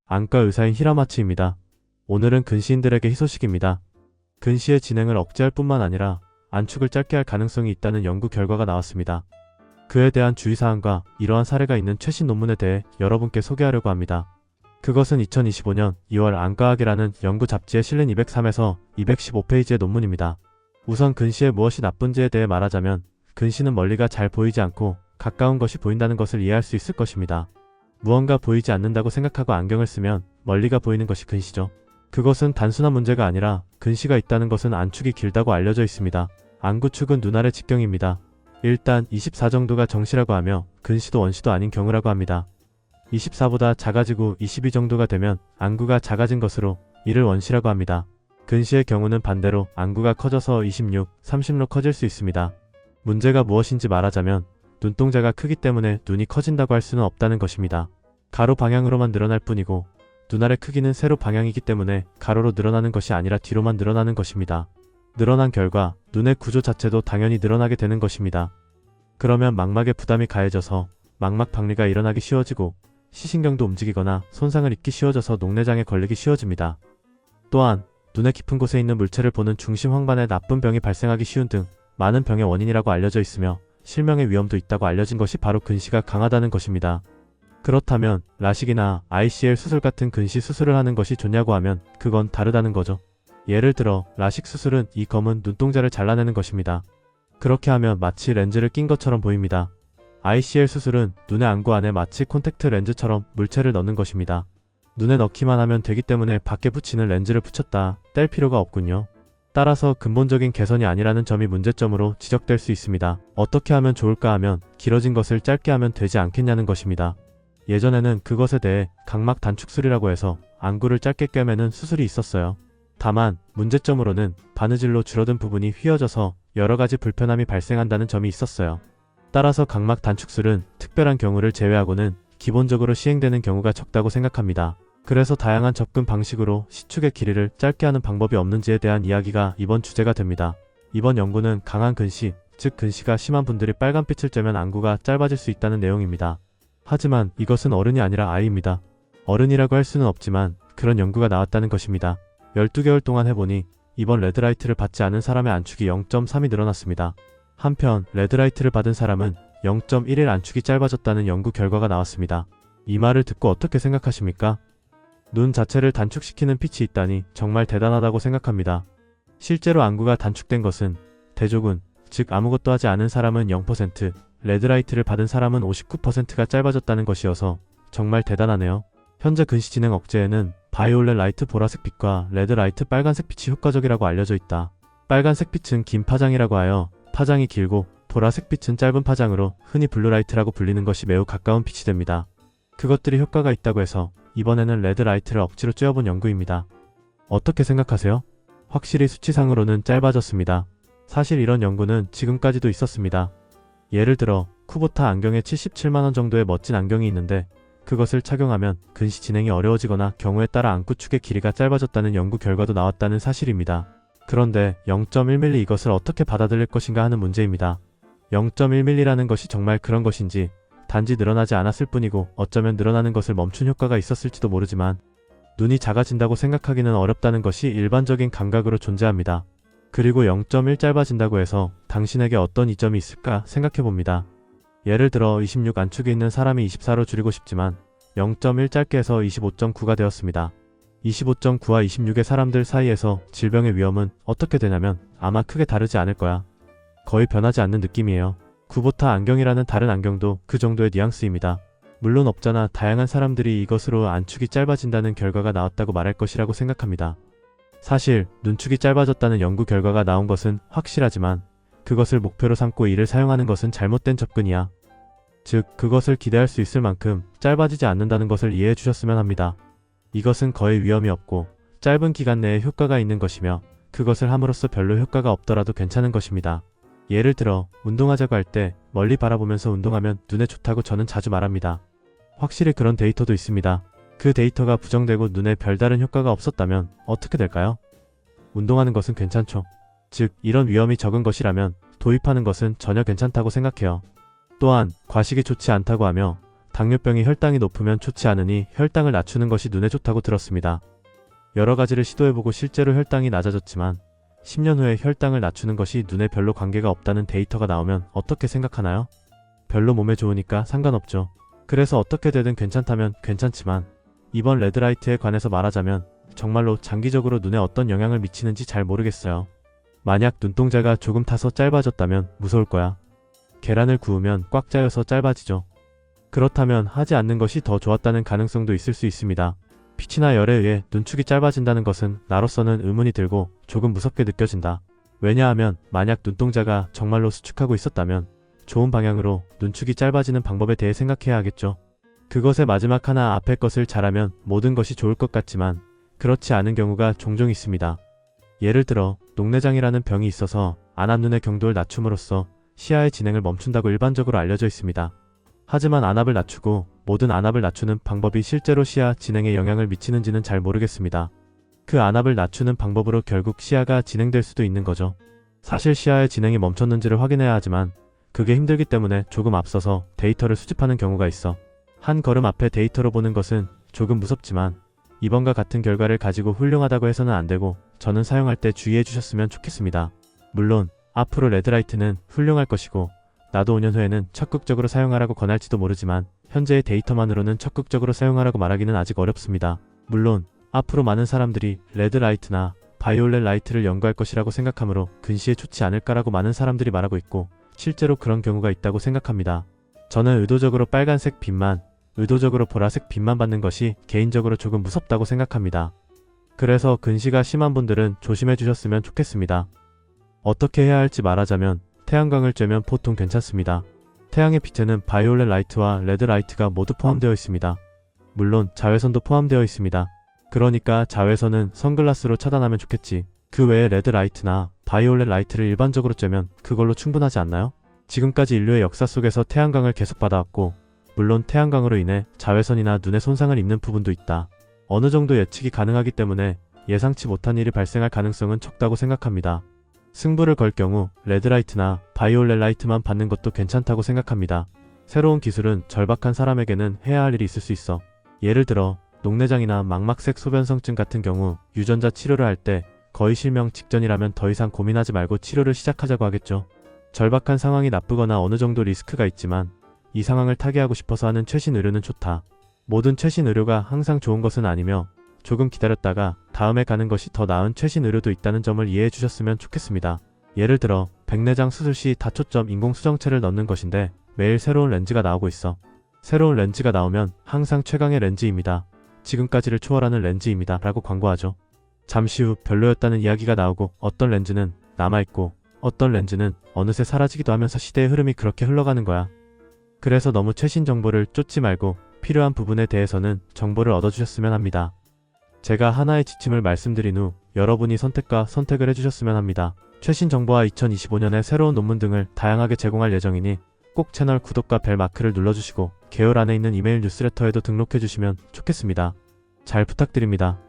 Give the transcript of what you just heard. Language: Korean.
안과 의사인 히라마츠입니다. 오늘은 근시인들에게 희소식입니다. 근시의 진행을 억제할 뿐만 아니라 안축을 짧게 할 가능성이 있다는 연구 결과가 나왔습니다. 그에 대한 주의사항과 이러한 사례가 있는 최신 논문에 대해 여러분께 소개하려고 합니다. 그것은 2025년 2월 안과학이라는 연구 잡지에 실린 203에서 215페이지의 논문입니다. 우선 근시에 무엇이 나쁜지에 대해 말하자면 근시는 멀리가 잘 보이지 않고 가까운 것이 보인다는 것을 이해할 수 있을 것입니다. 무언가 보이지 않는다고 생각하고 안경을 쓰면 멀리가 보이는 것이 근시죠. 그것은 단순한 문제가 아니라 근시가 있다는 것은 안축이 길다고 알려져 있습니다. 안구축은 눈 아래 직경입니다. 일단 24 정도가 정시라고 하며 근시도 원시도 아닌 경우라고 합니다. 24보다 작아지고 22 정도가 되면 안구가 작아진 것으로 이를 원시라고 합니다. 근시의 경우는 반대로 안구가 커져서 26, 30로 커질 수 있습니다. 문제가 무엇인지 말하자면 눈동자가 크기 때문에 눈이 커진다고 할 수는 없다는 것입니다. 가로 방향으로만 늘어날 뿐이고 눈 아래 크기는 세로 방향이기 때문에 가로로 늘어나는 것이 아니라 뒤로만 늘어나는 것입니다. 늘어난 결과 눈의 구조 자체도 당연히 늘어나게 되는 것입니다. 그러면 망막에 부담이 가해져서 망막 박리가 일어나기 쉬워지고 시신경도 움직이거나 손상을 입기 쉬워져서 녹내장에 걸리기 쉬워집니다. 또한 눈의 깊은 곳에 있는 물체를 보는 중심 황반에 나쁜 병이 발생하기 쉬운 등 많은 병의 원인이라고 알려져 있으며 실명의 위험도 있다고 알려진 것이 바로 근시가 강하다는 것입니다. 그렇다면 라식이나 ICL 수술 같은 근시 수술을 하는 것이 좋냐고 하면 그건 다르다는 거죠. 예를 들어 라식 수술은 이 검은 눈동자를 잘라내는 것입니다. 그렇게 하면 마치 렌즈를 낀 것처럼 보입니다. ICL 수술은 눈의 안구 안에 마치 콘택트 렌즈처럼 물체를 넣는 것입니다. 눈에 넣기만 하면 되기 때문에 밖에 붙이는 렌즈를 붙였다 뗄 필요가 없군요. 따라서 근본적인 개선이 아니라는 점이 문제점으로 지적될 수 있습니다. 어떻게 하면 좋을까 하면 길어진 것을 짧게 하면 되지 않겠냐는 것입니다. 예전에는 그것에 대해 각막 단축술이라고 해서 안구를 짧게 꿰매는 수술이 있었어요. 다만 문제점으로는 바느질로 줄어든 부분이 휘어져서 여러가지 불편함이 발생한다는 점이 있었어요. 따라서 각막 단축술은 특별한 경우를 제외하고는 기본적으로 시행되는 경우가 적다고 생각합니다. 그래서 다양한 접근 방식으로 시축의 길이를 짧게 하는 방법이 없는지에 대한 이야기가 이번 주제가 됩니다. 이번 연구는 강한 근시, 즉 근시가 심한 분들이 빨간빛을 쬐면 안구가 짧아질 수 있다는 내용입니다. 하지만 이것은 어른이 아니라 아이입니다. 어른이라고 할 수는 없지만 그런 연구가 나왔다는 것입니다. 12개월 동안 해보니 이번 레드라이트를 받지 않은 사람의 안축이 0.3이 늘어났습니다. 한편 레드라이트를 받은 사람은 0.1일 안축이 짧아졌다는 연구 결과가 나왔습니다. 이 말을 듣고 어떻게 생각하십니까? 눈 자체를 단축시키는 빛이 있다니 정말 대단하다고 생각합니다. 실제로 안구가 단축된 것은 대조군, 즉 아무것도 하지 않은 사람은 0%, 레드라이트를 받은 사람은 59%가 짧아졌다는 것이어서 정말 대단하네요. 현재 근시 진행 억제에는 바이올렛 라이트 보라색 빛과 레드라이트 빨간색 빛이 효과적이라고 알려져 있다. 빨간색 빛은 긴 파장이라고 하여 파장이 길고 보라색 빛은 짧은 파장으로 흔히 블루라이트라고 불리는 것이 매우 가까운 빛이 됩니다. 그것들이 효과가 있다고 해서 이번에는 레드라이트를 억지로 쬐어본 연구입니다. 어떻게 생각하세요? 확실히 수치상으로는 짧아졌습니다. 사실 이런 연구는 지금까지도 있었습니다. 예를 들어 쿠보타 안경에 77만원 정도의 멋진 안경이 있는데 그것을 착용하면 근시 진행이 어려워지거나 경우에 따라 안구축의 길이가 짧아졌다는 연구 결과도 나왔다는 사실입니다. 그런데 0.1mm 이것을 어떻게 받아들일 것인가 하는 문제입니다. 0.1mm라는 것이 정말 그런 것인지 단지 늘어나지 않았을 뿐이고 어쩌면 늘어나는 것을 멈춘 효과가 있었을지도 모르지만 눈이 작아진다고 생각하기는 어렵다는 것이 일반적인 감각으로 존재합니다. 그리고 0.1 짧아진다고 해서 당신에게 어떤 이점이 있을까 생각해봅니다. 예를 들어 26 안축이 있는 사람이 24로 줄이고 싶지만 0.1 짧게 해서 25.9가 되었습니다. 25.9와 26의 사람들 사이에서 질병의 위험은 어떻게 되냐면 아마 크게 다르지 않을 거야. 거의 변하지 않는 느낌이에요. 쿠보타 안경이라는 다른 안경도 그 정도의 뉘앙스입니다. 물론 없잖아 다양한 사람들이 이것으로 안축이 짧아진다는 결과가 나왔다고 말할 것이라고 생각합니다. 사실 눈축이 짧아졌다는 연구 결과가 나온 것은 확실하지만 그것을 목표로 삼고 이를 사용하는 것은 잘못된 접근이야. 즉 그것을 기대할 수 있을 만큼 짧아지지 않는다는 것을 이해해 주셨으면 합니다. 이것은 거의 위험이 없고 짧은 기간 내에 효과가 있는 것이며 그것을 함으로써 별로 효과가 없더라도 괜찮은 것입니다. 예를 들어 운동하자고 할 때 멀리 바라보면서 운동하면 눈에 좋다고 저는 자주 말합니다. 확실히 그런 데이터도 있습니다. 그 데이터가 부정되고 눈에 별다른 효과가 없었다면 어떻게 될까요? 운동하는 것은 괜찮죠. 즉 이런 위험이 적은 것이라면 도입하는 것은 전혀 괜찮다고 생각해요. 또한 과식이 좋지 않다고 하며 당뇨병이 혈당이 높으면 좋지 않으니 혈당을 낮추는 것이 눈에 좋다고 들었습니다. 여러 가지를 시도해보고 실제로 혈당이 낮아졌지만 10년 후에 혈당을 낮추는 것이 눈에 별로 관계가 없다는 데이터가 나오면 어떻게 생각하나요? 별로 몸에 좋으니까 상관없죠. 그래서 어떻게 되든 괜찮다면 괜찮지만 이번 레드라이트에 관해서 말하자면 정말로 장기적으로 눈에 어떤 영향을 미치는지 잘 모르겠어요. 만약 눈동자가 조금 타서 짧아졌다면 무서울 거야. 계란을 구우면 꽉 짜여서 짧아지죠. 그렇다면 하지 않는 것이 더 좋았다는 가능성도 있을 수 있습니다. 빛이나 열에 의해 눈축이 짧아진다는 것은 나로서는 의문이 들고 조금 무섭게 느껴진다. 왜냐하면 만약 눈동자가 정말로 수축하고 있었다면 좋은 방향으로 눈축이 짧아지는 방법에 대해 생각해야 하겠죠. 그것의 마지막 하나 앞에 것을 잘하면 모든 것이 좋을 것 같지만 그렇지 않은 경우가 종종 있습니다. 예를 들어 녹내장이라는 병이 있어서 안압눈의 경도를 낮춤으로써 시야의 진행을 멈춘다고 일반적으로 알려져 있습니다. 하지만 안압을 낮추고 모든 안압을 낮추는 방법이 실제로 시야 진행에 영향을 미치는지는 잘 모르겠습니다. 그 안압을 낮추는 방법으로 결국 시야가 진행될 수도 있는 거죠. 사실 시야의 진행이 멈췄는지를 확인해야 하지만 그게 힘들기 때문에 조금 앞서서 데이터를 수집하는 경우가 있어. 한 걸음 앞에 데이터로 보는 것은 조금 무섭지만 이번과 같은 결과를 가지고 훌륭하다고 해서는 안 되고 저는 사용할 때 주의해 주셨으면 좋겠습니다. 물론 앞으로 레드라이트는 훌륭할 것이고 나도 5년 후에는 적극적으로 사용하라고 권할지도 모르지만 현재의 데이터만으로는 적극적으로 사용하라고 말하기는 아직 어렵습니다. 물론 앞으로 많은 사람들이 레드라이트나 바이올렛 라이트를 연구할 것이라고 생각하므로 근시에 좋지 않을까라고 많은 사람들이 말하고 있고 실제로 그런 경우가 있다고 생각합니다. 저는 의도적으로 빨간색 빛만, 의도적으로 보라색 빛만 받는 것이 개인적으로 조금 무섭다고 생각합니다. 그래서 근시가 심한 분들은 조심해 주셨으면 좋겠습니다. 어떻게 해야 할지 말하자면 태양광을 쬐면 보통 괜찮습니다. 태양의 빛에는 바이올렛 라이트와 레드 라이트가 모두 포함되어 있습니다. 물론 자외선도 포함되어 있습니다. 그러니까 자외선은 선글라스로 차단하면 좋겠지. 그 외에 레드 라이트나 바이올렛 라이트를 일반적으로 쬐면 그걸로 충분하지 않나요? 지금까지 인류의 역사 속에서 태양광을 계속 받아왔고 물론 태양광으로 인해 자외선이나 눈에 손상을 입는 부분도 있다. 어느 정도 예측이 가능하기 때문에 예상치 못한 일이 발생할 가능성은 적다고 생각합니다. 승부를 걸 경우 레드라이트나 바이올렛 라이트만 받는 것도 괜찮다고 생각합니다. 새로운 기술은 절박한 사람에게는 해야 할 일이 있을 수 있어. 예를 들어 녹내장이나 망막색 소변성증 같은 경우 유전자 치료를 할 때 거의 실명 직전이라면 더 이상 고민하지 말고 치료를 시작하자고 하겠죠. 절박한 상황이 나쁘거나 어느 정도 리스크가 있지만 이 상황을 타개하고 싶어서 하는 최신 의료는 좋다. 모든 최신 의료가 항상 좋은 것은 아니며 조금 기다렸다가 다음에 가는 것이 더 나은 최신 의료도 있다는 점을 이해해 주셨으면 좋겠습니다. 예를 들어 백내장 수술 시 다초점 인공수정체를 넣는 것인데 매일 새로운 렌즈가 나오고 있어. 새로운 렌즈가 나오면 항상 최강의 렌즈입니다. 지금까지를 초월하는 렌즈입니다 라고 광고하죠. 잠시 후 별로였다는 이야기가 나오고 어떤 렌즈는 남아있고 어떤 렌즈는 어느새 사라지기도 하면서 시대의 흐름이 그렇게 흘러가는 거야. 그래서 너무 최신 정보를 쫓지 말고 필요한 부분에 대해서는 정보를 얻어주셨으면 합니다. 제가 하나의 지침을 말씀드린 후 여러분이 선택을 해주셨으면 합니다. 최신 정보와 2025년의 새로운 논문 등을 다양하게 제공할 예정이니 꼭 채널 구독과 벨 마크를 눌러주시고 개요 안에 있는 이메일 뉴스레터에도 등록해주시면 좋겠습니다. 잘 부탁드립니다.